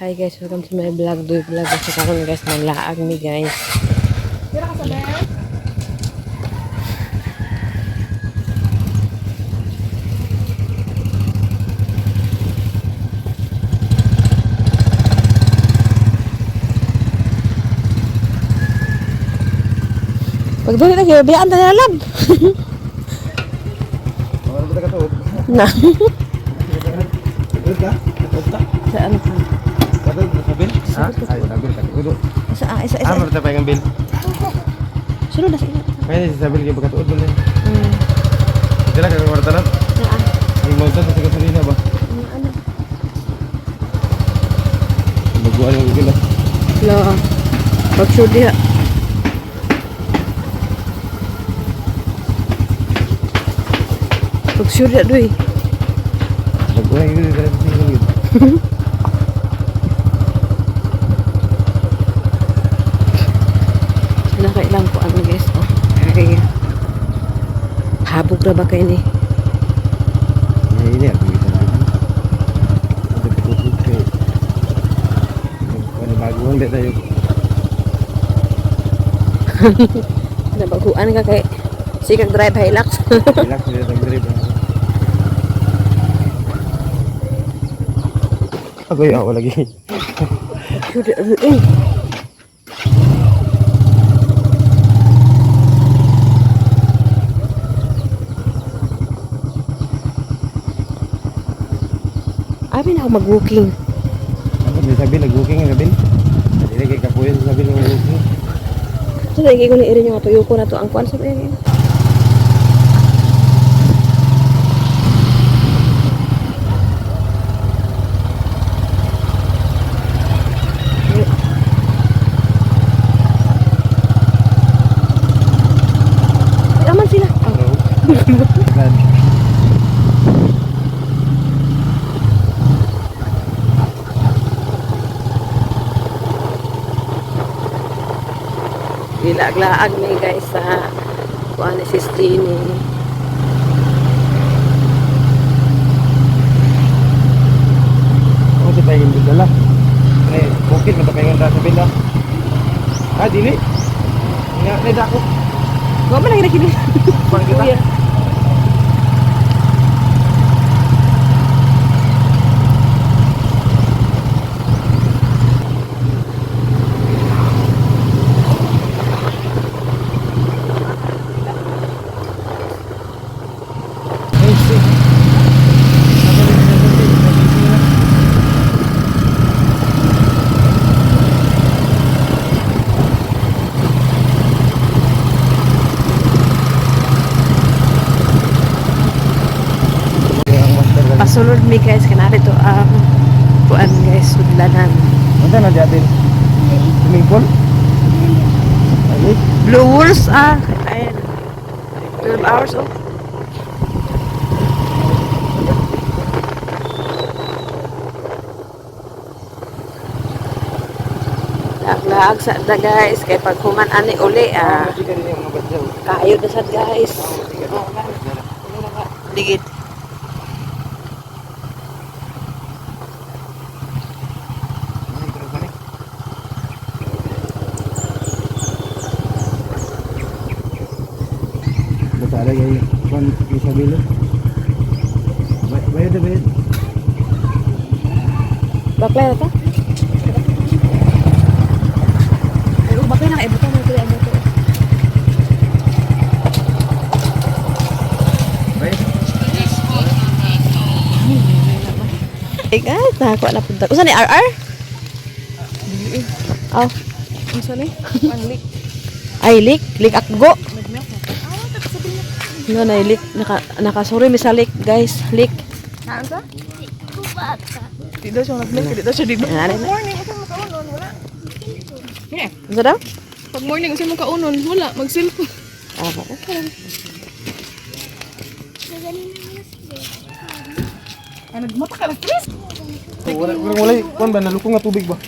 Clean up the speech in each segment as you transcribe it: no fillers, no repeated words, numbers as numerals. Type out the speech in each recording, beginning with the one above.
Hi guys, welcome to my vlog. Doy vlog sa karon guys, maglaag mi guys. Tira ka sa bed? Pag doon na kayo, biyaan na lalab. Ano ba ka to? Na. Ulit ka? Saan ka? Katod sa bil? Ha? Ay, sabil ka. Udo. Isa. Ah, marita pa yung bil. Sunod na sa ina. Kaya si sabil kayo pagkatuod mo na yun. Hmm. Sila ka kwarta lang. Saan? Yung mountain sa gasolina ba? Ano? Baguan yung gila. Lo. Pag-shoot diha. Pag-shoot diha doy. Baguan yung gila. Nakailang po ano guys. Oh. Okay. Habog na ba kayo ni? Ay, ini ako kita na. Ada putus ke. Ano baguan ba tayo? Nabaguan ka kay sikag drive Hilux. Relax dia tag-drive. Ako yaw lagi. Shoot diha. Abi na ako mag-walking. Ano may sabi nag-booking ang gabi? Hindi kay kapuya sabi nag-booking. So, lagi ko na irin yung tuyo ko na to. Ang kuwan sa bayan yun. Ay, aman sila. Oh. Ilaag-laag ni guys sa kuan ni Sis Jenny. Ako sa tayo yung dala. Eh, bukit na tayo yung sa bila. Ah, dili. Nga, neda ko. Huwag mo lagi na kini. Pang kita. Kuya. Pasulod mi guys kanari to ang kuan guys sudlanan. Ano na diatin? Swimming pool? Ay, Blue Wolves ayan. 12 hours oh. Laag-laag sa da guys kay pag human ani uli hindi ka rin yung mga badyaw. kayo na sad guys. Digit. Basta ada kayo. Kuan sa bilo. Bayad na bayad. Baklay na ta? Pero baklay na ibutan mo kuya mo to. Bayad. Hey guys, nakakuha na punta. Usa ni RR? Oh, Unsa ni? Panlik. ay lik akgo. No na lik nakasuri mi sa lik guys, lik. Naan sa? Di daw siya nag-milk, di daw siya dito. Ano na? Morning, ito mo kaunon, wala. Yeah. Unsa daw? Pag morning, kasi mo kaunon, wala, mag-cellphone. Okay. Ano, mata ka na, Chris? Wala. Kuan ba nalukong nga tubig ba?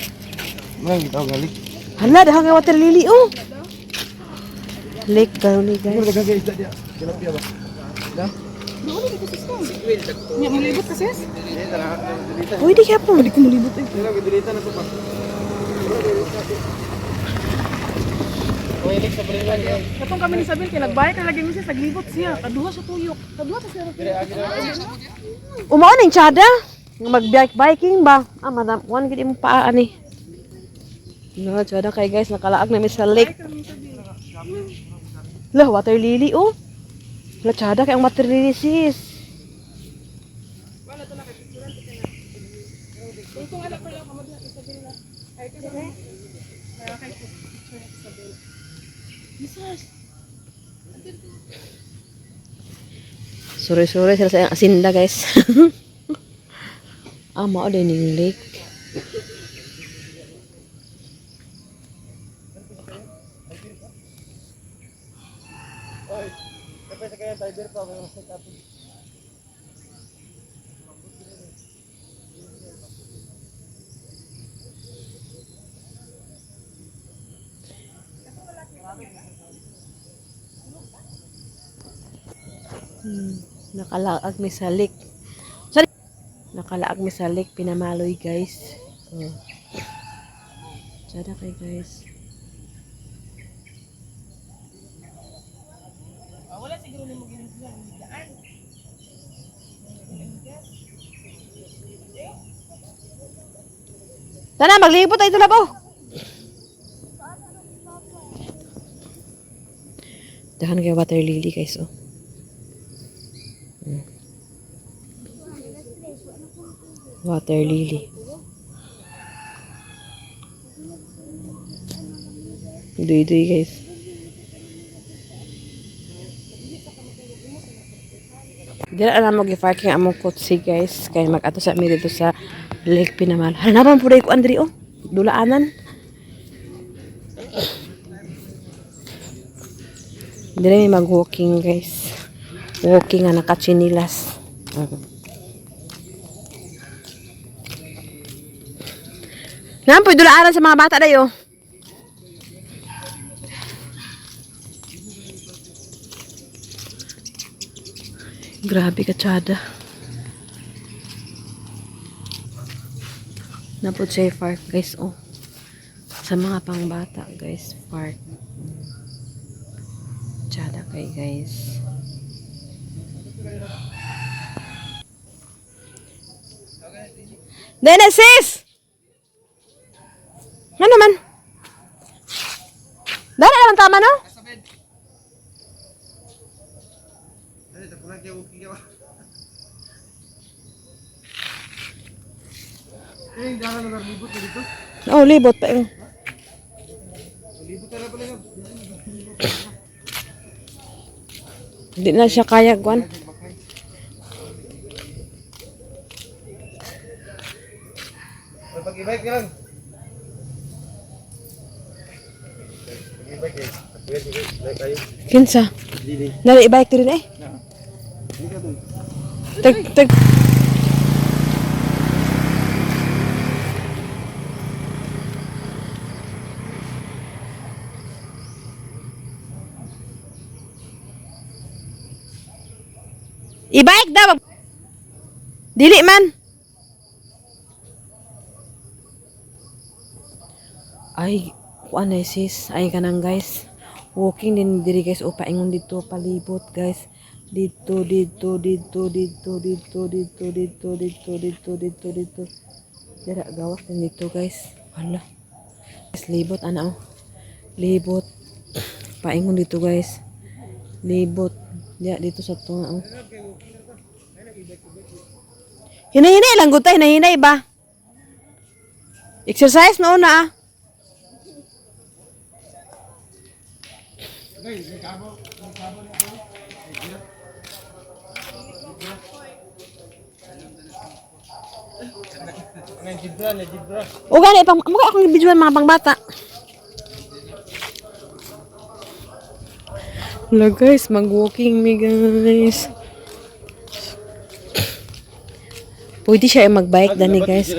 Mga gitaw gali. Hala, dahang nga water lily oh. Lik daw ni Siguro guys. dagang isda dia. Tilapia ba? Da? Nauli ka sis ko. Nya mulibot ka sis? Dilita na. Dilita. Pwede kaya po. Hindi ko mulibot eh. Dilita na to pa. Uy, sa balikan yan. Katong kami ni Sabel kay nagbayad na lagi mi sis naglibot siya. Kaduha sa tuyok. Kaduha ta siya. Umaon ang tsada. Mag-biking ba? Ah, madam. One gid imong paa ani. No, tsada kay guys. Nakalaag na mi sa lake. Lah, water lily oh. Lah, tsada kay ang water lily sis. Sore-sore sila sa asinda guys. Ah, mao din yung lake. Kapag sa kaya tiger pa, may masik ato. Nakalaag mi sa lake. Sorry. Nakalaag mi sa lake pinamaloy guys. Oh. Tsada kay guys. Wala siguro ni mo ginagawa ni daan. Tana, maglibot tayo labaw. Dahan kay water lily guys oh. Water lily. Duy-duy guys. Dira na mo gi-parking among kotse guys. Kaya mag-ato sa mi dito sa Lake Pinamalo. Hanapan po ko Andri oh. Dulaanan. Dira may mag-walking guys. Walking nga nakachinilas. Nampoy dulaanan sa mga bata dayo. Grabe ka tsada. Napod siya park guys oh. Sa mga pangbata guys park. Tsada kay guys. Dene sis! Ano naman? Dala naman tama no? Ay, tapunan kayo, okay ka ba? Eh, hindi na naglibot na dito. Oh, libot pa yung. Libot na pala nga. Hindi na siya kaya guan. Pag-ibike ka lang. Pag-ibike eh. Pag-ibike kayo. Kinsa? Dili. Nari i-bike rin eh. Hindi ka doon. Tag. I-bike daw. Dili man. Ay, kuan na sis. Ay kanang guys. Walking din diri guys. O paingon dito palibot guys. Dito. Dira gawas din dito guys. Hala. Guys, libot ana oh. Libot. Paingon dito guys. Libot. Diya dito sa tunga oh. Hinay-hinay lang gutay, hinay ba? Exercise no na ah. Jibra. O gani pang mukha akong bijuan mga pangbata. Hello guys, mag-walking me guys. Pwede siya mag-bike dani guys.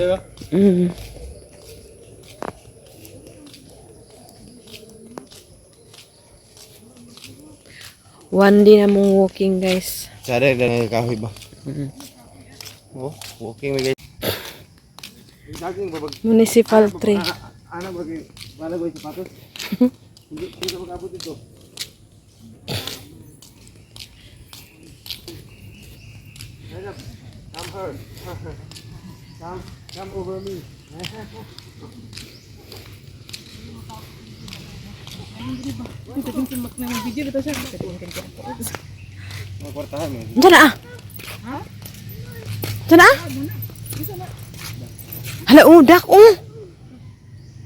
One day na mong walking guys. Sada lang kahoy ba? Mm. Oh, walking we guys. Daging babag. Municipal tree. Ana bagi wala ko sapatos. Hindi ko magabot dito. Come her. Come over me. Magkwartahan mo. Diyan na ah. Diyan na ah. Hala, udak,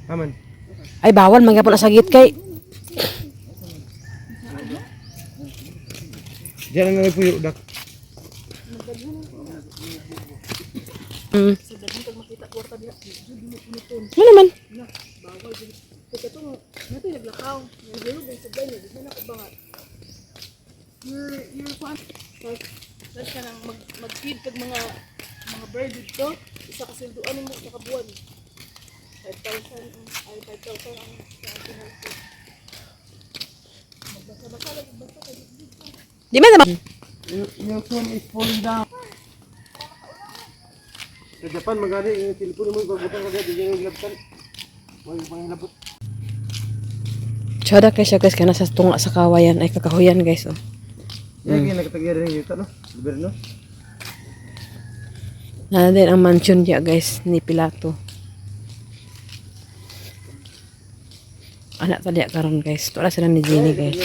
Aman. Ay, bawal, mangyapon na sagit kay. Diyan ang nagpuyo dak. Mm. Ano naman? Tapos ka nang mag-feed kag mga bird dito. Isa ka silduan mo sa kabuan. 5,000 ay 5,000 ang penalty. Di ba naman? Your phone is falling down. Sa Japan magani yung telepon mo pagbutang kada di yung laptan. Mo yung panghilabot. Tsada kay siya guys, kana sa tunga sa kawayan. Ay, kakahuyan guys, oh. Yan yung nakatagyan rin yung no? Gobyerno. Na din ang mansion niya guys, ni Pilato. Anak tadi karon guys. Tuwa sila ni Jenny guys.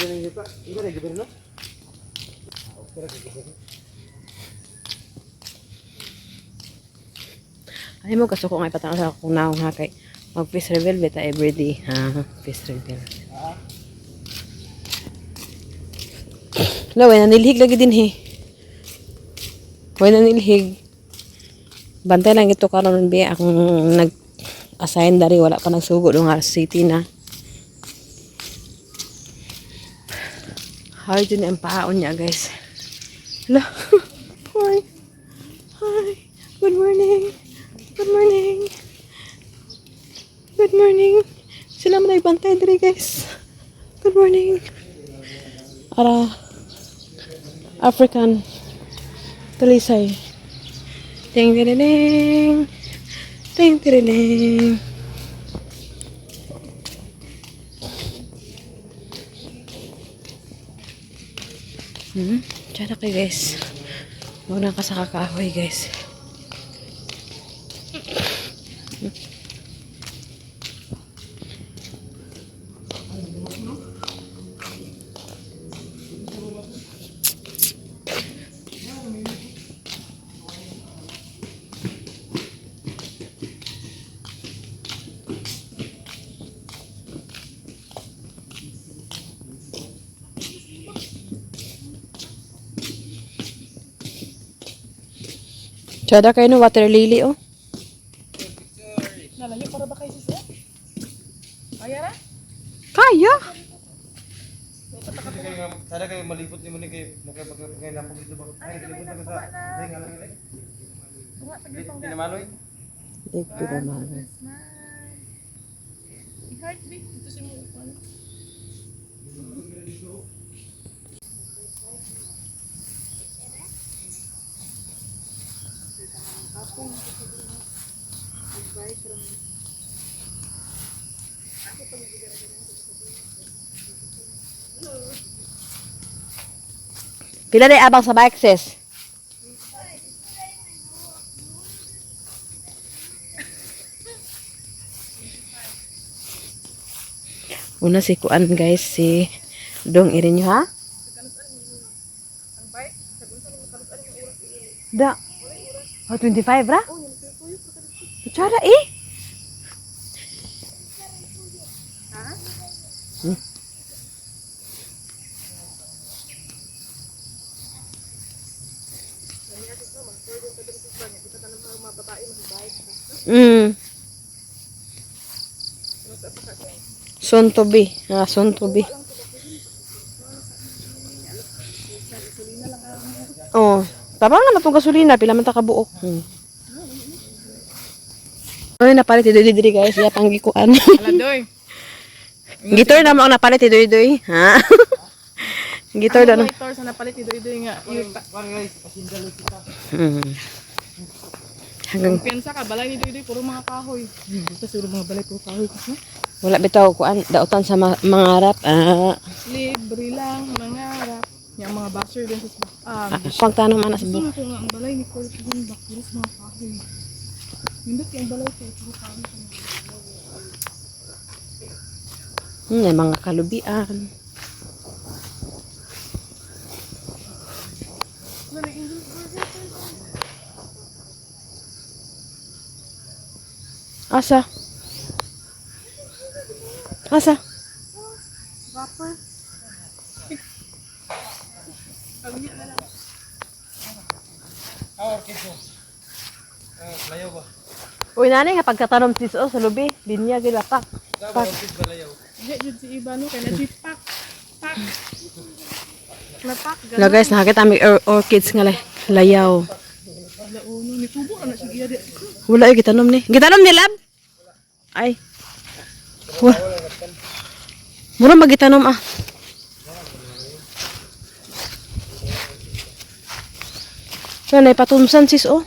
Ay mo kasuko nga ipatang sa akong naong ha kay mag fish reveal beta everyday ha fish reveal. Lawa na nilhig lagi din he. Kuha na nilhig. Bantay lang ito karon biya akong nag-assign dari wala pa nagsugo dong city na. Hard yun ang paon niya guys. Hello. Hi. Hi. Good morning. Good morning. Good morning. Sila man nagbantay diri guys. Good morning. Ara African Talisay. Ting tiriling. Ting tiriling. Diyan na kayo guys. Muna ka sa kakahoy guys. Tsada kayo no water lily oh. Nalayo para ba kayo siya? Ayara? Kaya. Sada kayo malipot ni mo ni kay nakapagkay lapog dito ba? Ay, libot na sa. Ay, ngalan nila. Tinamaloy. Dito naman. Heartbeat dito sa mga ano. Pila na abang sa bike sis? Una si Kuan guys, si Dong irin nyo ha? Da. Oh, 25 ra? Tsara eh. Soon to be. Soon to be. Oh, tabang na matong gasolina, pila man ta kabuok. Ay, napalit diri guys, ya panggikuan. Aladoy. Gitor na mo ang napalit diri. Ha? Gitar Ang da no. motor sa napalit ido-ido nga. Kuan guys, pasindalo kita. Hmm. Hanggang Piyansa ka, balay ido-ido puro mga kahoy. Basta siguro mga balay puro kahoy kasi. wala bitaw kuan dautan sa mangarap. Libre lang, mangarap. Yung mga basher din sa Pagtanom ana sa gusto buhok. na ko nga ang balay ni Paul kung bakiros mga kahoy. Nindot yung balay ko, puro kahoy. May mga kalubian. Asa? Asa? Rapper. Kanya na lang. Okay po. Layaw ba? Uy, nanay, nga pagkatanom sis sa lubi, binya gila pak. Pak. Balayaw. Diyan jud si Iba no, kaya na-jipak. Pak. Napak, Na guys, nakakita kami orchids nga layaw. Launo, ni tubo na siya iya di. Wala yung gitanom ni. Gitanom ni Lab? Ay. Wah. Mura magitanom ah. Wala, patunsan sis oh.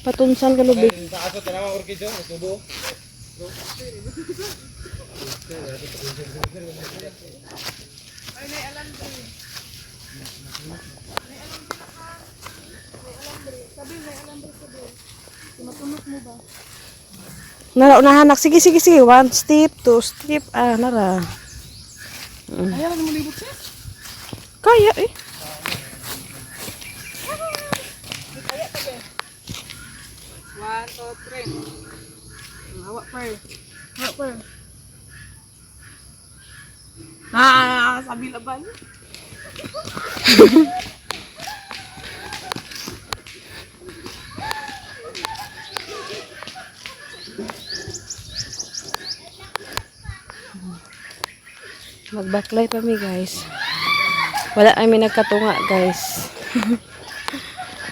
Patunsan ka lubi. Sa aso tanawa orchid yo, tubo. Nara, unahanak. Sige, sige, sige. 1 step, 2 step. Nara. Ayaw na mo libot siya. Kaya eh. One, two, three. Hawa per. Hawa per. Sabi laban. Magbaklay pa mi guys. Wala kami nagkatunga guys.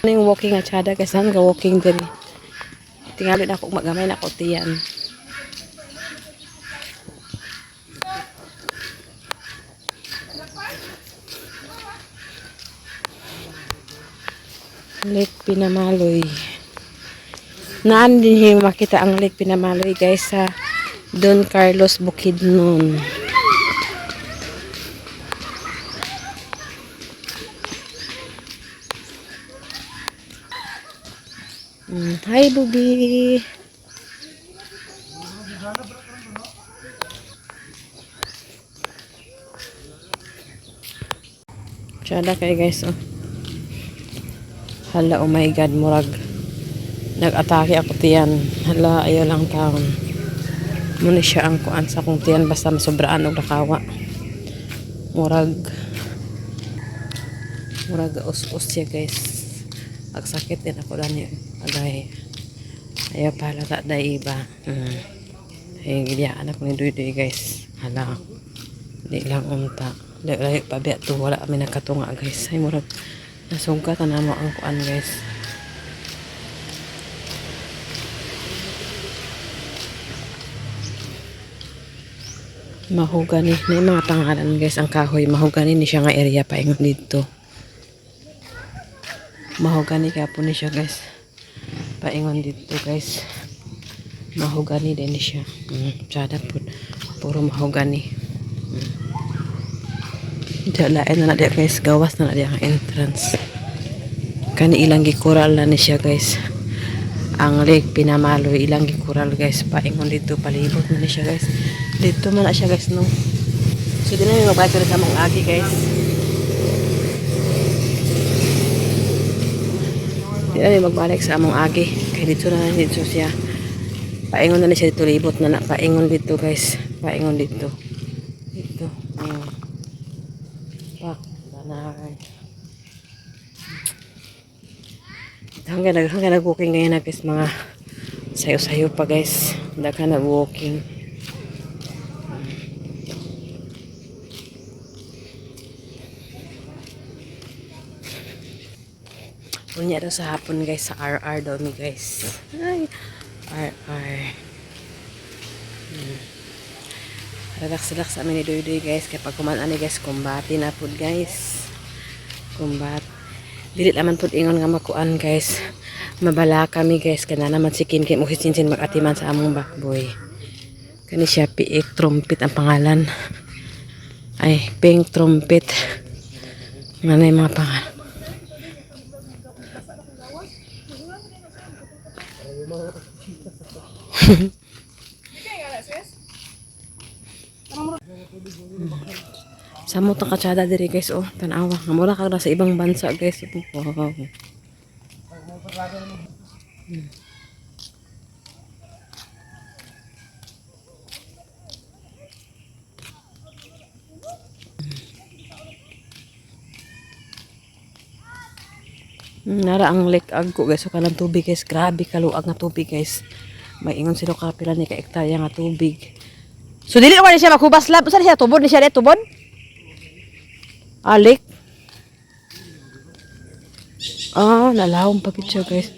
Ano yung walking at sada guys. Saan ka walking din. Tingalin ako magamay na ako tiyan. Lake Pinamaloy. Naan din makita ang Lake Pinamaloy guys sa Don Carlos Bukidnon. Hi Bubi. Tsada kayo guys oh. Hala, oh my god, murag nag-atake ako tiyan. Hala, ayaw lang taon. Muna siya ang kuan sa kong tiyan basta masobraan og nakawa. Murag us-us siya guys. Agsakit din ako lang yun. Agay. Ayaw pala ta day iba. Ay, giliyaan ako ni Duy guys. Hala. Di lang unta. Layo pa biya to. Wala kami nakatunga guys. Ay, murag nasugatan na mo ang kuan guys. Mahugani. May mga pangalan guys. Ang kahoy. Mahugani ni siya nga area pa ingon dito. Mahugani ka po ni siya guys. Paingon dito guys. Mahugani din ni siya. Tsada po. Puro mahugani. Lain na dia guys. Gawas na dia ang entrance. Kani ilang gikural na ni siya guys. Ang Lake Pinamaloy. Ilang gikural guys. Paingon dito. Palibot na ni siya guys. Dito man na siya guys no. So din na yung magbalik sa mga agi guys. Di na magbalik sa among agi. Kaya dito na dito siya. Paingon na siya dito. Libot na na. Paingon dito guys. Paingon dito. Dito. Pak. Tanay. Hanggang nag-walking ngayon na guys. Mga sayo-sayo pa guys. Hanggang nag-walking. Punya daw sa hapon guys, sa RR daw mi guys. Ay, RR. Relax-relax kami ni Doy guys. Kaya pag kumaan ani guys, kumbati na pud guys. Kumbat. Dili naman pud ingon nga makuan guys. Mabala kami guys. Kana naman si Kin kay mo sinsin magatiman sa among backboy. Kani siya Piik Trumpet ang pangalan. Ay, Pink Trumpet. Nanay mga pangalan. Samot ang katsada diri guys, oh, tanawa. Mura ka na sa ibang bansa guys. Wow. Nara ang lake agko guys, so kanang tubig guys, grabe kaluag nga tubig guys. May ingon sila kapila ni ka hektarya nga tubig. So dili naman siya makubas lab, usa siya tubod ni siya tubod? Lake. Nalawom pa gid siya guys.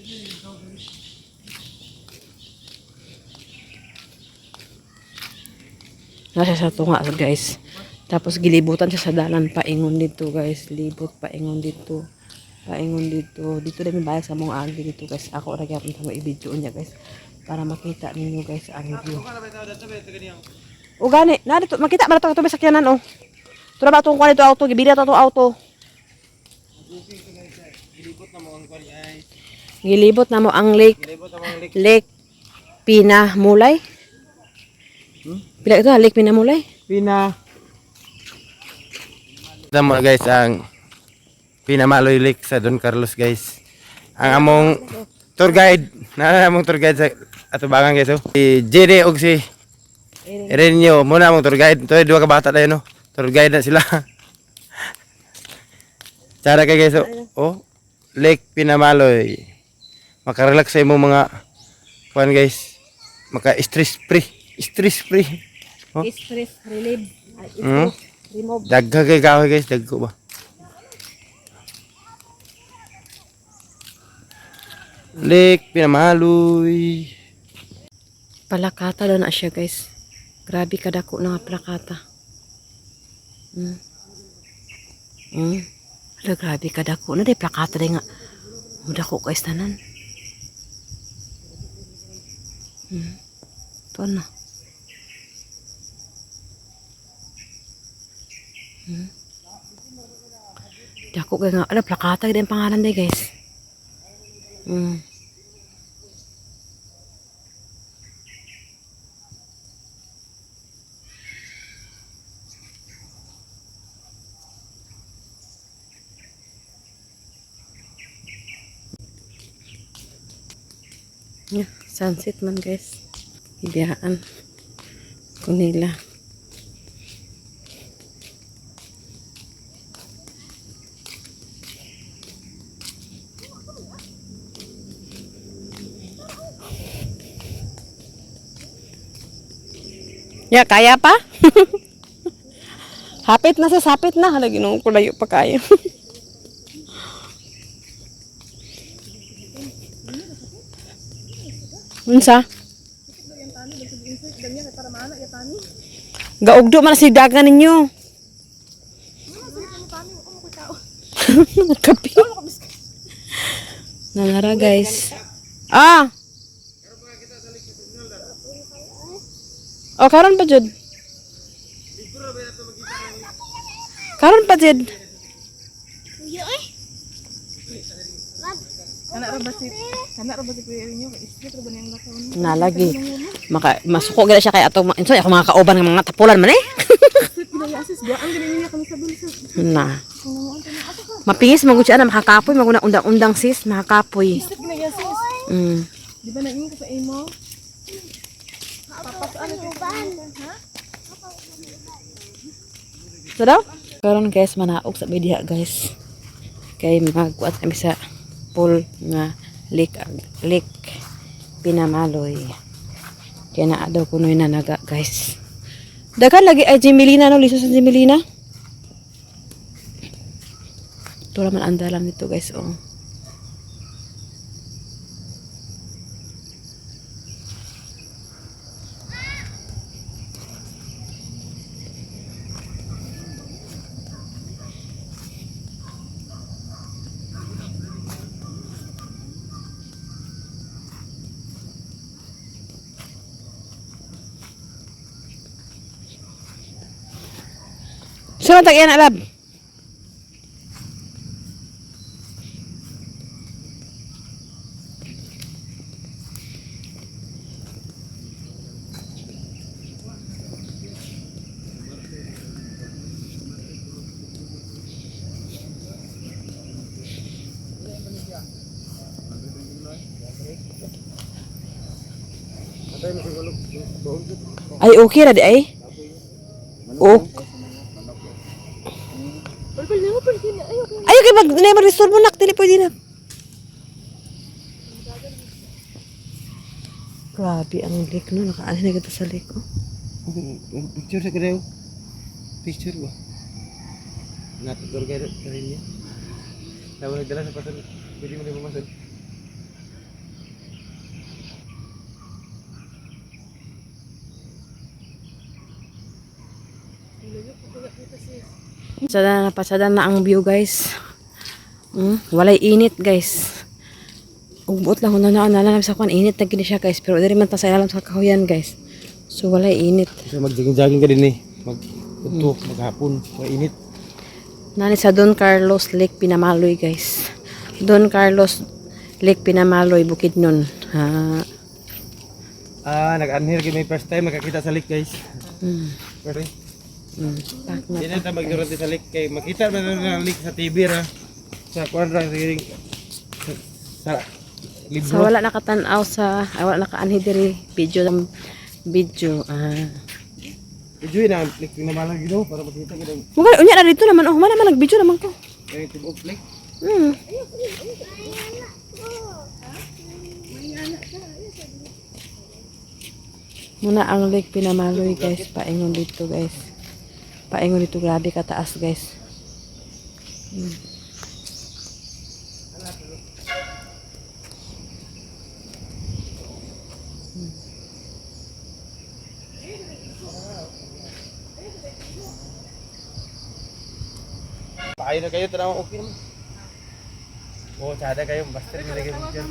Nasa sa tunga guys. Tapos gilibutan siya sa dalan paingon dito guys, libot paingon dito. Paingon dito. Dito na may bayag sa mong agi dito guys. Ako ra gyapon sa i-video niya guys para makita ninyo guys ang view. O gani, na dito makita man to may sakyanan oh. Tura ba tong kuan dito auto, gibili to auto. Gilibot na mo ang lake. Lake Pinamulay. Pila ito, Lake Pinamulay. Tama guys ang Pinamaloy Lake sa Don Carlos guys. Ang among tour guide, among tour guide sa atubangan guys oh. Si JD og si Renyo muna among tour guide. Toy duha ka bata dayon no. Tour guide na sila. Cara kay guys oh. Lake Pinamaloy. Maka-relax sa imong mga kuan guys. Maka-stress free. Stress free. Oh. Stress relieve. Remove. Dagga kay kahoy guys, dagko ba. Lake Pinamaloy. Palakata daw na siya guys. Grabe kadako na nga palakata. Hala, grabe kadako na day plakata day nga. Mudako guys tanan. Ito na. Dako kay nga. Ala, plakata din pangalan day guys. Yeah, sunset man guys. Ibiyaan ko nila. Ya, kaya pa? Hapit na sa sapit na. Hala, ginong ko layo pa kaya. Unsa? Gaugdo man si dagan ninyo. Kapi. Nalara guys. Oh, karon pa jud. Karon pa jud. Kana ra ba si Kuya Rinyo kay isip ra ba niyang lakaw ni? Nalagi. Masuko gila siya kay atong insoy ako mga kauban ng mga tapulan man eh. Pinayasis ba ang galing niya kami sa bulsa. Na. Mapingis magud siya na makakapoy maguna undang-undang sis, makakapoy. Pinayasis. Di ba naingon ka sa imo? Papasaan ko ba? Ha? So daw? Karon guys manaog sa media guys. Kay magkuat kami sa pool nga Lake Pinamaloy. Kaya naa daw kunoy na naga guys. Dagan lagi ay Jimelina no, liso sa Jimelina. Ito naman ang dalan nito guys oh. Sino tag iyan alab? Ay okay ra di ay. Oh. Pulpul na mo pul kini. Ayo. Ayo kay mag na restore mo nak dili pwede na. Grabe ang lake no, nakaano na kita sa lake oh. Picture sa kadaw. Picture ba? Natutor kayo niya. Tawag nagdala sa pasal. Pwede mo na pumasok. Pasada na ang view guys. Walay init guys. Ugbuot lang kung nalang sa kwan init na gini siya guys, pero diri man ta sa ilalim sa kahoyan guys. So walay init. So mag-jogging ka din eh. Mag-utok, maghapon. Mainit. Nani sa Don Carlos Lake Pinamaloy guys. Don Carlos Lake Pinamaloy Bukidnon. Nag-anhir kayo may first time makakita sa lake guys. Pero Pak na. hindi na tayo magdurante sa lake kay makita na ng lake sa TV ra. Sa kwadra sa libro. Sa wala nakatanaw sa wala nakaanhi diri video. Enjoy na lake pinamalag gino para makita ka ng Mugay unya na dito naman oh, man nag-video naman ko. kay tibok lake. Muna ang lake Pinamaloy guys, paingon dito guys. Paingon dito grabe kataas guys. Paay na kayo tanaw okay naman. Oh, tsada kayo basta nilagay mo diyan.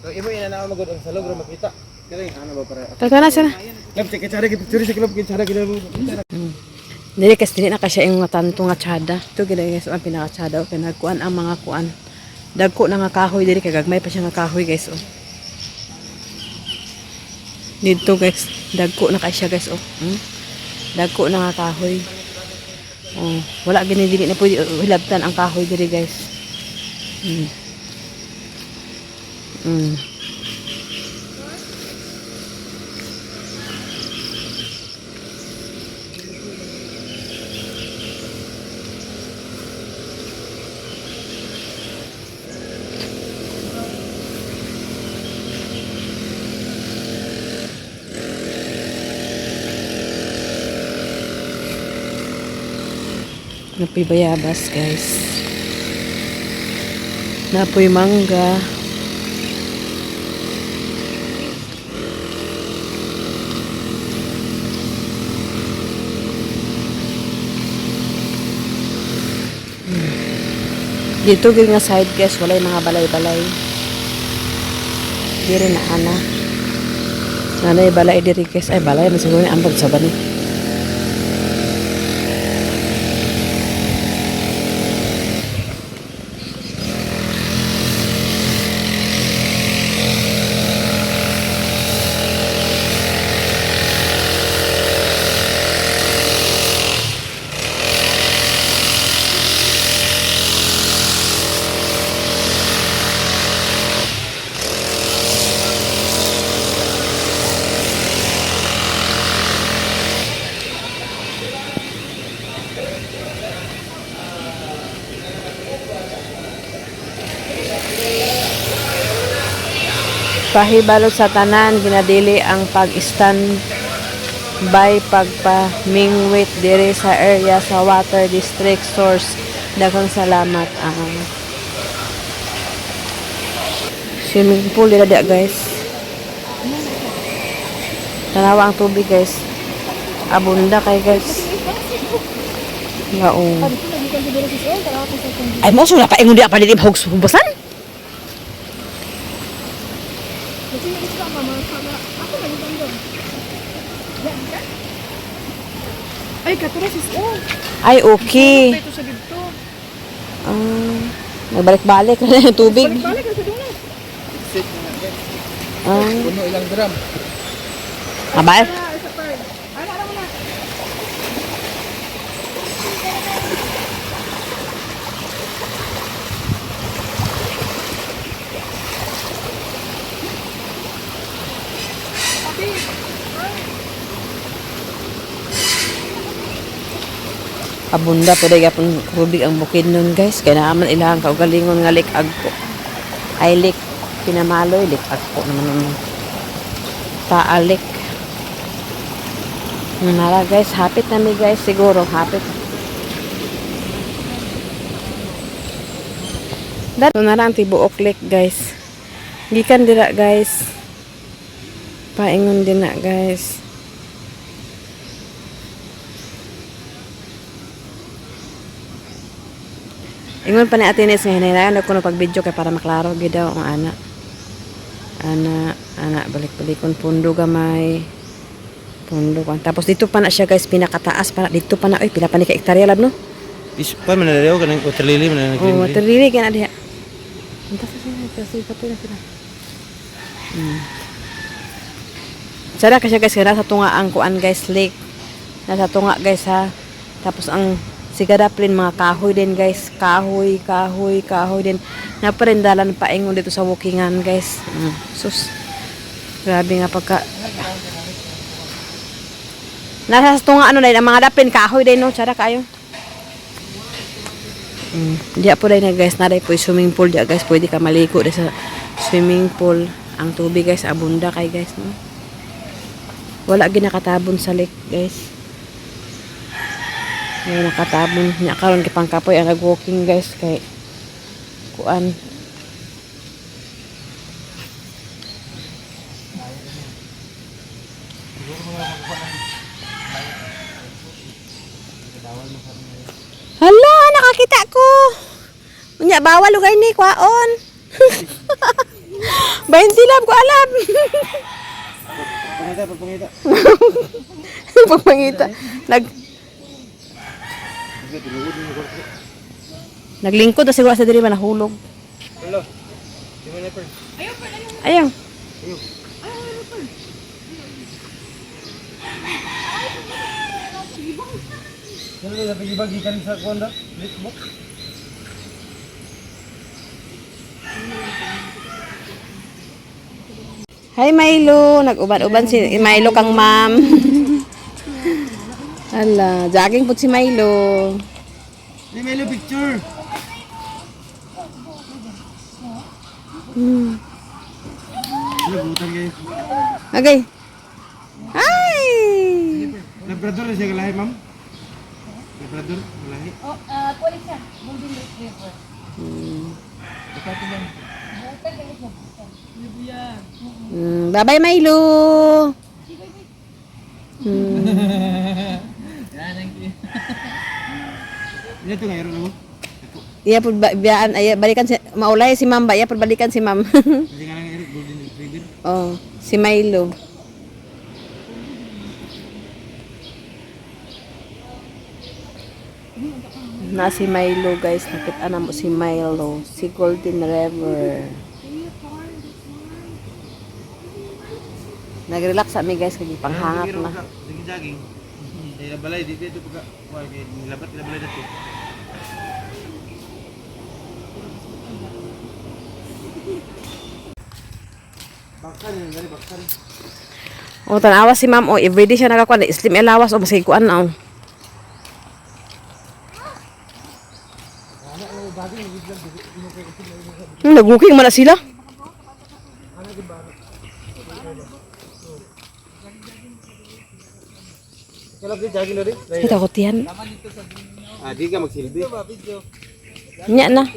So imo ina na magod ang salog ra makita. Kaya ano ba para? Tagka na siya na. Lab check tsada kay picture sa club kay tsada kay Dili kasi dili na kasya yung mga tanto nga tsada. Ito gila guys, ang pinaka-tsada. Okay, nagkuan ang mga kuan. Dagko na nga kahoy dili kay gagmay pa siya nga kahoy guys oh. Dito guys, dagko na kasya guys oh. Dagko na nga kahoy. Oh, wala gini dili na pwede hilabtan ang kahoy diri guys. Napoy bayabas guys. Napoy mangga. Dito gid nga side guys, walay mga balay-balay. Diri na ana. Nanay balay diri guys, ay balay man siguro ni ambag sa bani. Pahibalo sa tanan ginadili ang pag-stand by pagpamingwit diri sa area sa water district source. Daghang salamat swimming pool dira dia guys. Tanawa ang tubig guys. Abunda kay guys. Ngaong. Ay mo sula pa ingon di apa dili hugs hubasan. Ay, katuras is on. Ay, okay. Ito sa dito. Nagbalik-balik na yung tubig. Balik-balik na sa doon. Puno ilang gram. Abay. Isa pa. Ay, ano mo na. Abunda po dahil kapon rubig ang bukid nun guys. Kaya naman ilang kaugalingon nga lik agpo. Ay lik pinamaloy lik agpo naman nun. Taalik. Nara guys, hapit na mi guys siguro hapit. Dato na lang tibuok lik guys. Gikan dira guys. Paingon din na guys. Ingon pa ni Ate Ines nga hinahinayan ako no pag-video kay para maklaro gid daw ang ana. Ana balik-balikon pundo gamay. Pundo kan. Tapos dito pa na siya guys pinakataas para dito pa na oy pila pa ni ka hektarya lab no. Pa man na daw kanang water lily man na Oh, water lily kana diha. Unta sa sila kasi pati na sila. Sada kasi guys nasa tunga ang kuan guys lake. Nasa tunga guys ha. Tapos ang sigadaplin mga kahoy din guys. Kahoy din. Naparindalan pa ingon dito sa walkingan guys. Sus. Grabe nga pagka nasa tunga ano dahil ang mga dapin kahoy din no. Tsara kayo. Diya po dahil na guys. Naday po yung swimming pool diya guys. Pwede ka maligo dahil sa swimming pool. Ang tubig guys. Abunda kay guys no. Wala ginakatabon sa lake guys. May nakatabon niya karon kipang kapoy ang nag-walking guys kay kuan. Hala, nakakita ko. Unya bawal lugar ni kwaon. 20 lab ko alam. Pagpangita. Pagpangita. Naglingkod na siguro sa diri man nahulog. Hello. Di man per. Ayaw. Ano na bagi kan sa kuanda? Litbook. Hi Milo, nag-uban-uban si Milo kang ma'am. Hala, jogging po si Milo. Di Milo picture. Nagutan guys. Okay. Hi! Labrador na siya kalahi, ma'am? Labrador, kalahi? Kulit siya. Golden Retriever. Ito lang. Bye-bye Milo. Ito nga, yaro na mo? Iya pud biyaan ay balikan si maulay si Ma'am ba? Iya pud balikan si Ma'am. Kasi nga lang, Eric, golden retriever. Oh, si Milo. Na si Milo guys, nakita na mo si Milo, si Golden River. Nag-relax kami guys, kaya panghangat na. Sige, jogging. Ay, balay, dito pagka, nilabat, nilabalay na ito. Baksan yun, gani, baksan. O, tanawa si Ma'am, o, everyday siya nakakuha, slim alawas, o, masikuan na, o. Nag-booking man na sila. Kalap din, jogging na rin. Kita ko tiyan. Di ka magsilbi. Nya na.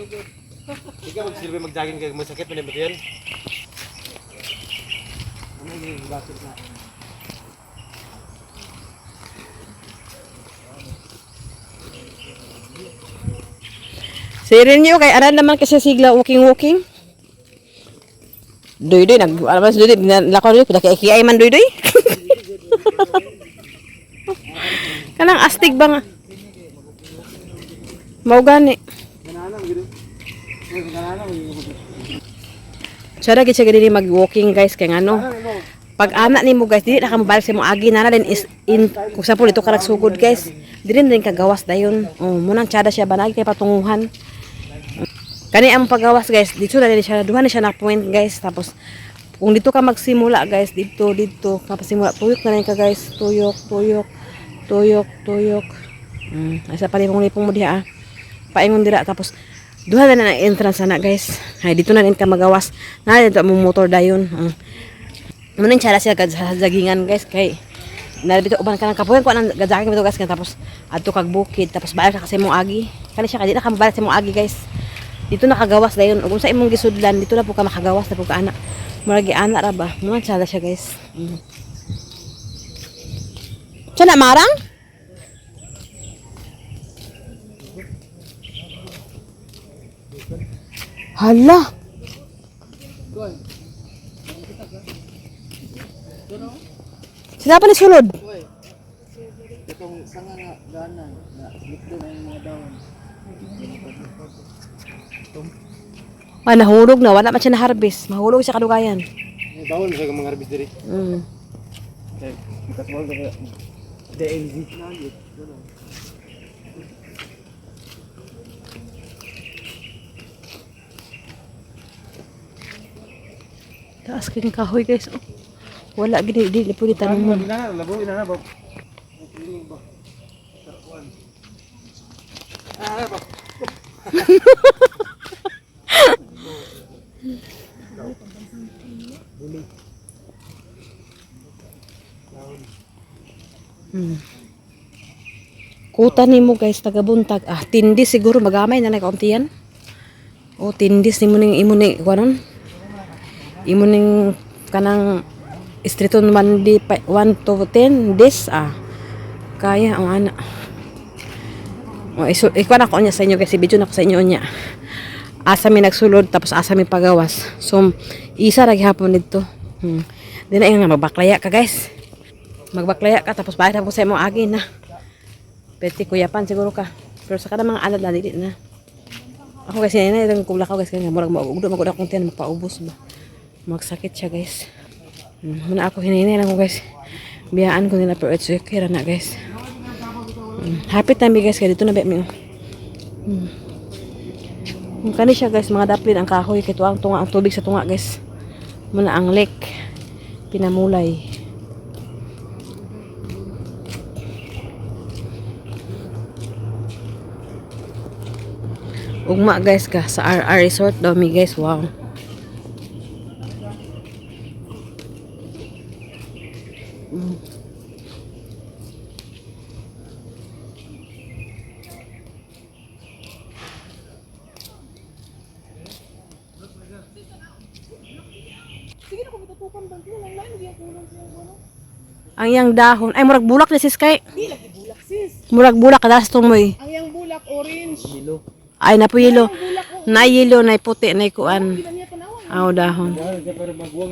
Di ka magsilbi, mag-jogging ka, masakit man yung bato yan. Ano yung bakit na? Sirin niyo kay aran naman kasi sigla walking. Doy nag alam sa doy lakaw doy pila kay man doy. Kanang astig ba nga? Mao gani. Sada gid siya gid mag-walking guys kay ngano. Pag anak nimo guys, dili na ka mabalik sa imong agi na din is in kung sa dito ka nagsugod guys. Dili na din kagawas dayon. Oh, munang tsada siya banagi kay patunguhan. Kani ang paggawas guys, dito na din siya, duha na siya na point guys. Tapos kung dito ka magsimula guys, dito kapag simula tuyok na rin ka guys, tuyok. Asa pa rin mong lipong mo diha. Paingon dira tapos duha na ang entrance na guys. Ay dito na rin ka magawas. Na dito mo motor dayon. Muning tsara siya sa jagingan guys kay nalabito uban ka ng kapuyan ko nang gajaging mo guys tapos adto kag bukid tapos balik ka kasi mong agi. Kani siya kay di na ka mabalik sa mong agi guys. Dito nakagawas dayon ug sa imong gisudlan dito na po ka makagawas na po ka anak. Murag ana ra ba? Muning tsara siya guys. Siya na marang? Hala. Sila pa ni sulod? Itong sanga nga gana na likdo na yung mga dawon. Nahulog na, wala man siya na harvest. Mahulog siya kadugayan. Bawal sa mga harvest diri. Ikat mo ka DLZ na yun. Taas kayong kahoy guys. Oh. Wala gini di pwede tanong mo. Labo ina na ba? Kuta nimo guys tagabuntag. Tindi siguro magamay na kaunti yan. O tindis nimo ning imo ni kuanon. Imo ning kanang Streeton 1 to 10 this kaya ang ana. O ikuan ako niya sa inyo guys, video na ko sa inyo niya. Asa mi nagsulod tapos asa mi pagawas. So isa ra gihapon didto. Di na nga magbaklaya ka guys. Magbaklaya ka tapos balik na po sa imong agi na. Pwede kuyapan siguro ka. Pero sa kada mga alad na dili na. Ako guys na itong kulakaw guys kaya murag maugdo magud akong tiyan magpaubos ba. Magsakit siya guys. Muna ako hinihintay lang ko guys. Biyaan ko nila pero it's okay na guys. Hapit na mi guys kaya dito na ba mi. Kani siya guys mga daplin ang kahoy kay tuang tunga ang tubig sa tunga guys. Muna ang lake Pinamulay. Ugma guys ka sa RR Resort daw mi guys. Wow. Ang yang dahon ay murag bulak na sis kay. Di lagi bulak sis. Murag bulak kadas tumoy. Ang yang bulak orange. Ay na po yelo. Na yelo na puti na kuan. Kanya tanawan. Aw dahon.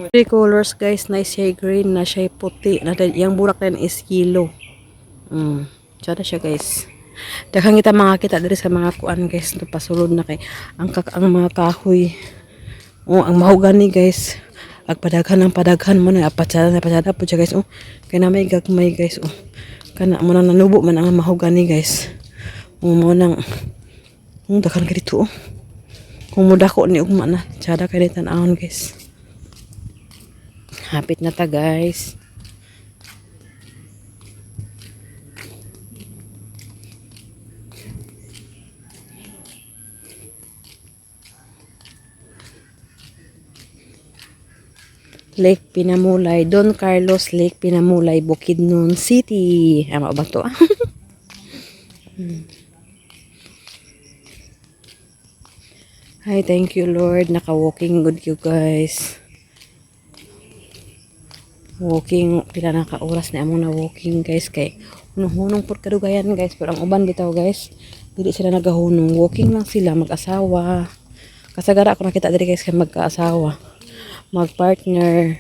Three colors guys, na siya green, na siya puti, na yung bulak na is yellow. Tsada siya guys. Daghang kita mga kita diri sa mga kuan guys, to pasulod na kay ang mga kahoy. Ang mahogani guys. Agpadaghan ng padaghan mo na apatsada po siya guys. Kay na may gagmay guys. Kana mo nang nanubo man ang mahogani guys. Mo nang daghan ka dito. Kung mudako ni ugma na, tsada kay tan-ahon guys. Hapit na ta guys. Lake Pinamulay, Don Carlos Lake Pinamulay, Bukidnon City. Ama ba to? Hi, thank you Lord. Naka-walking good you guys. Walking, pila na ka oras na among na walking guys kay hunong-hunong por kadugayan guys. Pero ang uban bitaw guys, dili sila nagahunong. Walking lang sila, mag-asawa. Kasagara ako nakita diri guys kay magka-asawa. Mag-partner.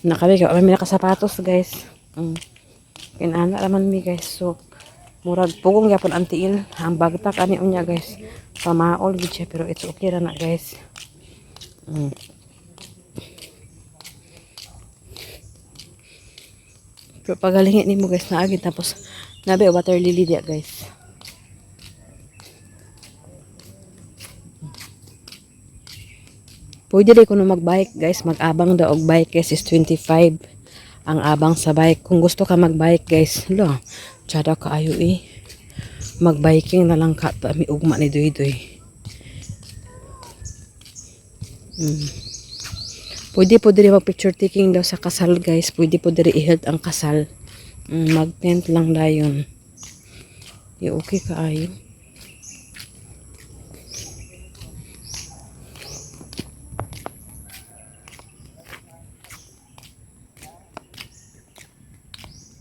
Nakabi ka may nakasapatos guys. Kinana naman mi guys. So murag pugong gyapon ang tiil. Ang bagtak ani unya guys. Pamaol gid siya pero it's okay ra na guys. Pero pagalingi nimo guys naagi tapos nabi water lily dia guys. Pwede rin kuno magbike guys, mag-abang daw og bike guys is 25 ang abang sa bike. Kung gusto ka magbike guys, lo, tsada kaayo eh. Magbiking na lang ka ta mi ugma ni Doy. Pwede po diri mag picture taking daw sa kasal guys. Pwede po diri i-held ang kasal. Mag-tent lang dayon. Okay kaayo.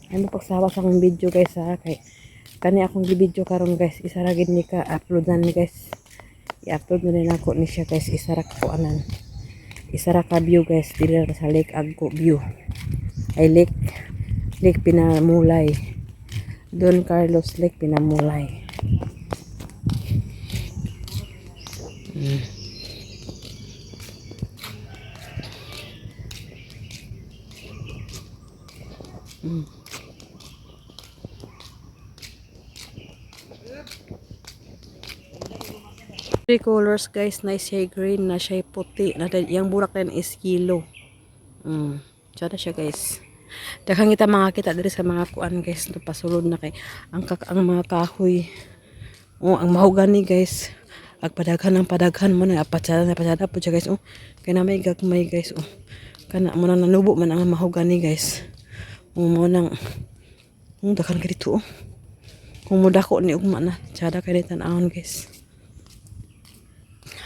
Ano pagsawa sa akong video guys ha, kay kani akong gi-video karon guys, isa ra gid ni ka uploadan ni guys. I-upload na rin ako ni siya guys, isa ra ko anan. Isa ra ka view guys, dili ra sa Lake Agco view. Ay Lake Pinamulay. Don Carlos Lake Pinamulay. Three colors guys, na siya green, na siya puti, na yung burak na is yellow. Tsada siya guys. Daghang kita makakita diri sa mga kuan guys, no pasulod na kay ang mga kahoy. Ang mahogani guys. Agpadaghan ng padaghan mo na patsada po siya guys. Kay na may gagmay guys. Kana mo na nanubo man ang mahogani guys. Mo nang daghang ka dito. Kung mo dako ni ugma na, tsada kay tan-awon guys.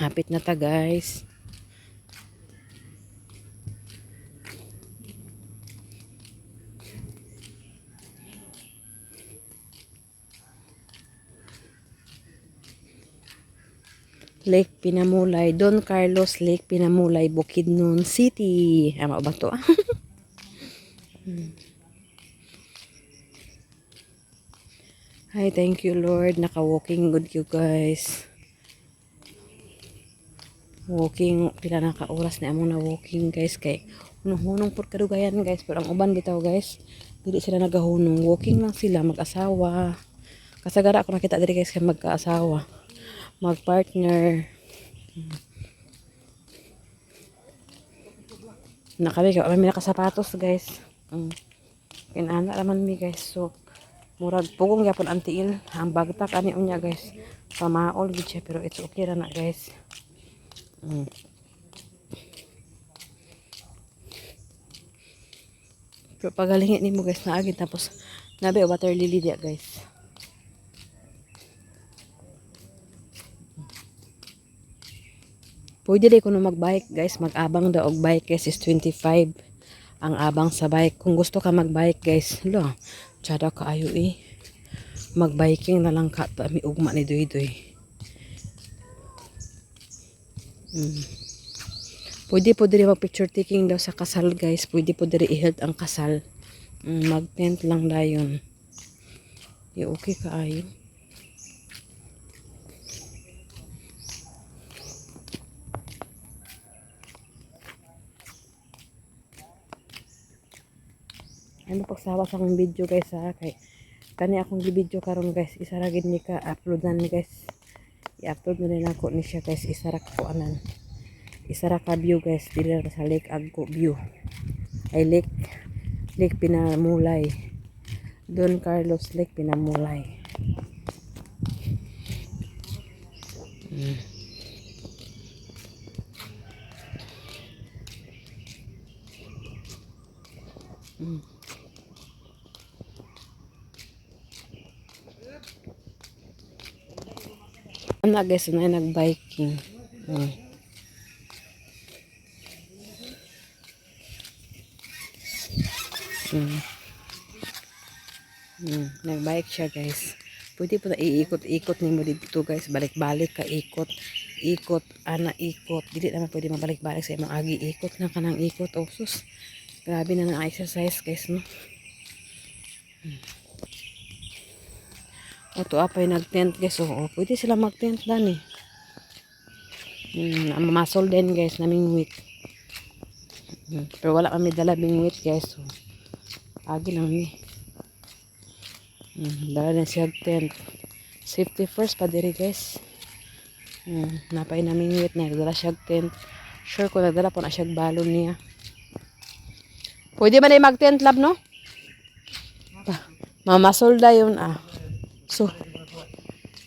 Hapit na ta guys. Lake Pinamulay, Don Carlos Lake Pinamulay, Bukidnon City. Ama ba to? Hi, thank you Lord. Naka-walking good you guys. Walking, pila na ka oras na among na walking guys kay hunong por kadugayan guys, pero ang uban bitaw guys dili sila nagahunong, walking lang sila mag-asawa. Kasagara ako nakita diri guys kay magka-asawa, mag-partner. Nakabi ka may nakasapatos guys. Kinana naman mi guys. So murag pugong gyapon ang tiil, ang bagtak ani unya guys. Pamaol gid siya pero it's okay ra na guys. Pero pagalingi nimo guys naagi tapos nabi water lily dia guys. Pwede rin kuno magbike guys, mag-abang daw og bike guys is 25 ang abang sa bike. Kung gusto ka magbike guys, lo, tsada kaayo eh. Magbiking na lang ka ta mi ugma ni Doy. Pwede po diri mag picture taking daw sa kasal guys. Pwede po diri i-held ang kasal. Mag-tent lang dayon. Okay kaayo. Ano pagsawa sa akong video guys ha, kay kani akong gi-video karon guys, isa ra gid ni ka uploadan ni guys. I-upload na rin ako ni siya guys, isa ra ko anan. Isa ra ka view guys, dili ra sa Lake Agco view. Ay Lake Pinamulay. Don Carlos Lake Pinamulay. Ano guys, na nag-biking. Nag-bike siya guys. Pwede po na iikot-ikot nimo dito guys. Balik-balik ka ikot. Ikot, ana ikot. Dili naman pwede mabalik-balik sa imong agi. Ikot na ka ng ikot. Sus. Grabe na ng exercise guys, no? Ito apay nag-tent guys. Oo, pwede sila mag-tent dan eh. Mamasol din guys naming wheat. Pero wala kami dala bing wheat guys. So, agi lang ni. Dala na siya tent. Safety first pa diri guys. Napay naming wheat na dala siya tent. Sure ko nagdala po na siya balon niya. Pwede ba na mag-tent lab no? Mamasol da yun ah. So,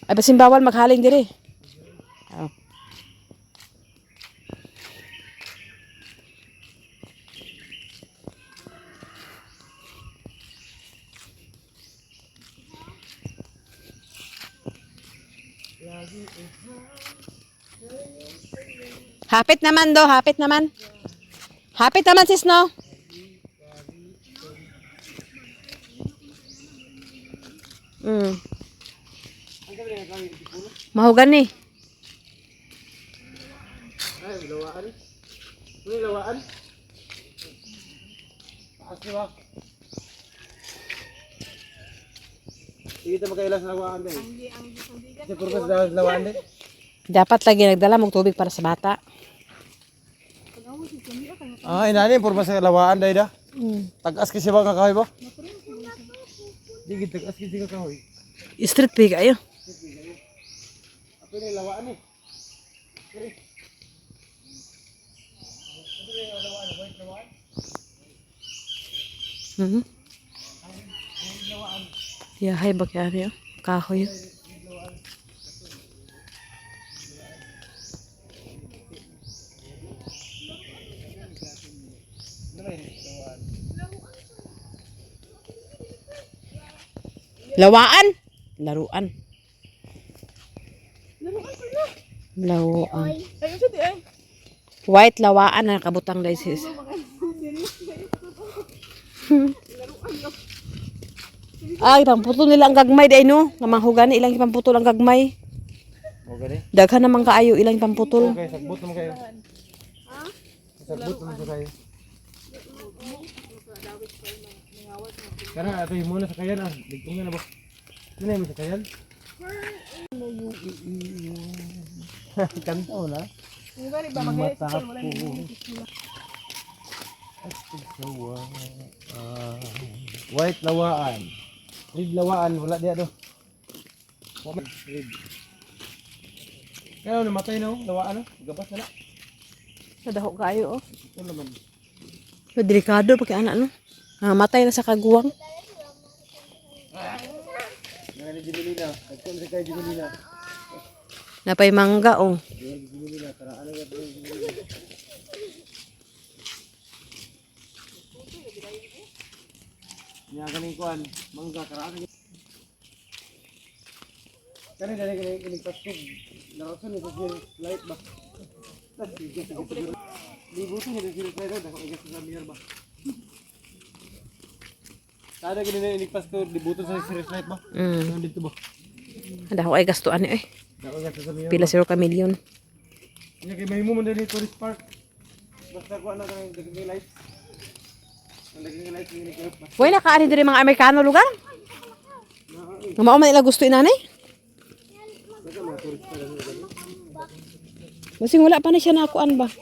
ay basin bawal maghaling diri. Oh. Hapit naman do, hapit naman. Hapit naman sis no. Mahugan ni. Ay, lawaan. May lawaan. Taas ba? Hindi kita magkailas sa lawaan din. Kasi purpose daw sa lawaan din. Dapat lagi nagdala mong tubig para sa bata. Ah, inani purpose sa lawaan day da. Tagas kasi ba kakahoy ba? Di tagas kasi kakahoy. Street pig ayo. Apa ni lawaan ni? Ya, hay bakyari oh. Kahoy. Lawaan. Laruan. Lawaan. Ayun siya di ay. White lawaan na kabutang dahil sis. Ay, pamputol nila ang gagmay di ay no. Namanghugan ilang pamputol ang gagmay. Mo gani? Daghan naman kaayo ilang pamputol. Okay, sagbot naman kayo. Sagbot naman sa kayo. Karena ato yung muna sa kayan ah. Digtungan na ba? Ano yung sa kayan? Kanto na. Di ba ba magay Mata wala po. ni. White lawaan. Red lawaan. Wala diya do. Red. Kaya namatay na oh. Lawaan oh. Gabas na na. Nadaho kaayo oh. Ito naman. Delikado pag anak no. Matay na sa kaguwang. Nga ni Jimelina. Nagkon sa kay Jimelina. Napay mangga oh. Jimelina. Karaan na ito Jimelina. Nga ganing kuan. Mangga. Karaan na ito. Kani dali ganing pasok. Narason ni sa light ba? Libutin ni sa light ba? Dako igas sa mirror ba? Kada gini na iligpas ko, libutan sa serious life ba? Dito ba? Nadaho ay gastuan eh. Dako gasto sa miyo. Pila 0 ka milyon. Nga kay mahimo man dali tourist park. Basta ko ana kang dagang light. Ang dagang light ni kayo pa. Boy nakaani diri mga Amerikano lugar. Nga mao man ila gusto inanay. Masing wala pa na siya nakuan ba?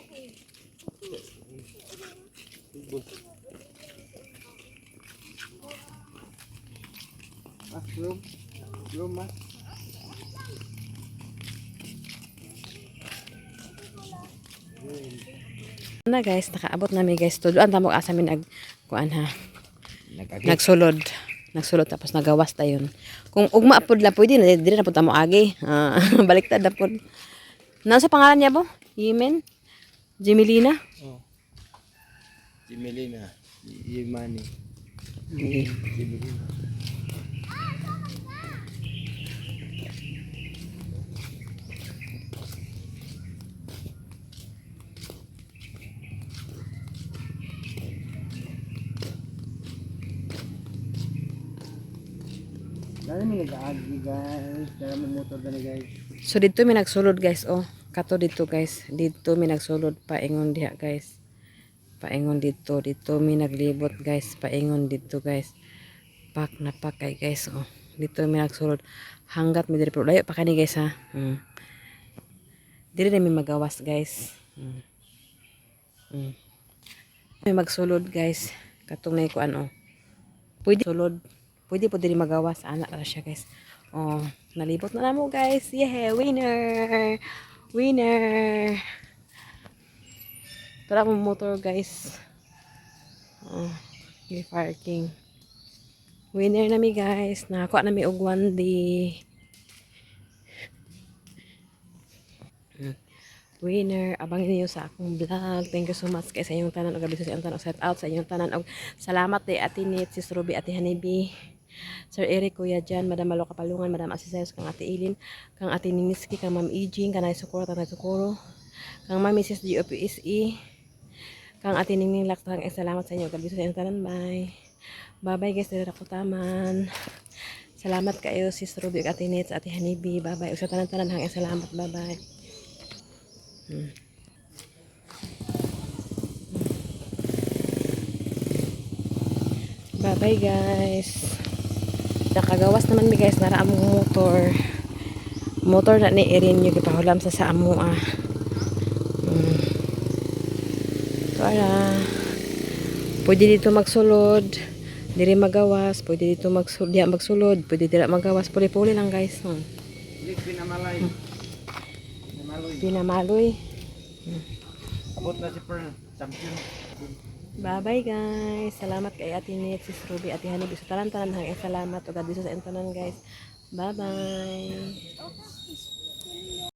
Room mas. Na guys, nakaabot namin guys. Tuduan tamo asa min nag kuan ha. Nagsulod. Nagsulod tapos nagawas tayon. Kung ugma pud la pwede na diri na pud tamo agi. Baliktad na pud. Nasa pangalan niya bo? Yemen? Jimelina? Oh. Jimelina. Yemani. Okay. Jimelina. Dali mi nag-agi guys. Dali mo motor dali guys. So dito mi nagsulod guys oh. Kato dito guys. Dito mi nagsulod pa ingon diha guys. Paingon dito. Dito mi naglibot guys. Paingon dito guys. Pak na pak kay guys. Oh. Dito mi nagsulod. Hanggat mi diri pero layo pa kani guys ha. Diri na mi magawas guys. May magsulod guys. Katong na ko ano. Pwede sulod. Pwede po diri magawas. Anak na siya guys. Oh, nalibot na namo guys. Yeah, winner. Winner. Tara mo motor guys. Oh, Fire King. Winner na mi guys. Nakakuha na mi og 1 day. Winner, abangin niyo sa akong vlog. Thank you so much kay sa inyong tanan og gabi sa inyong tanan og shout out sa inyong tanan og salamat kay Ate Nit, Sis Ruby, Ate Hanibi, Sir Eric, Kuya Jan, Madam Malo Kapalungan, Madam Asisayos, kang Ate Ilin, kang Ate Niniski, kang Ma'am Ijing, kanay Sukuro, Tanay Sukuro, kang Ma'am Mrs. GOPSE, kang Ate Ningning Laks, kang salamat sa inyo og gabi sa inyong tanan. Bye. Bye guys, dito ako taman. Salamat kayo Sis Ruby, Ate Nit, Ate Hanibi. Bye og sa tanan-tanan hang salamat. Bye. Bye guys. Nakagawas naman mi guys, nara among motor na ni Erin yung ipahulam sa amo para pwede dito magsulod, diri magawas, pwede dito magsulod, pwede dira magawas, puli-puli lang guys. Pinamalay. Pinamaloy. Abot na si Pearl. Champion. Bye guys. Salamat kay Ate Nit, Sis Ruby, Ate Hanib. Sa tanan-tanan hang salamat. O God bless sa intanan guys. Bye.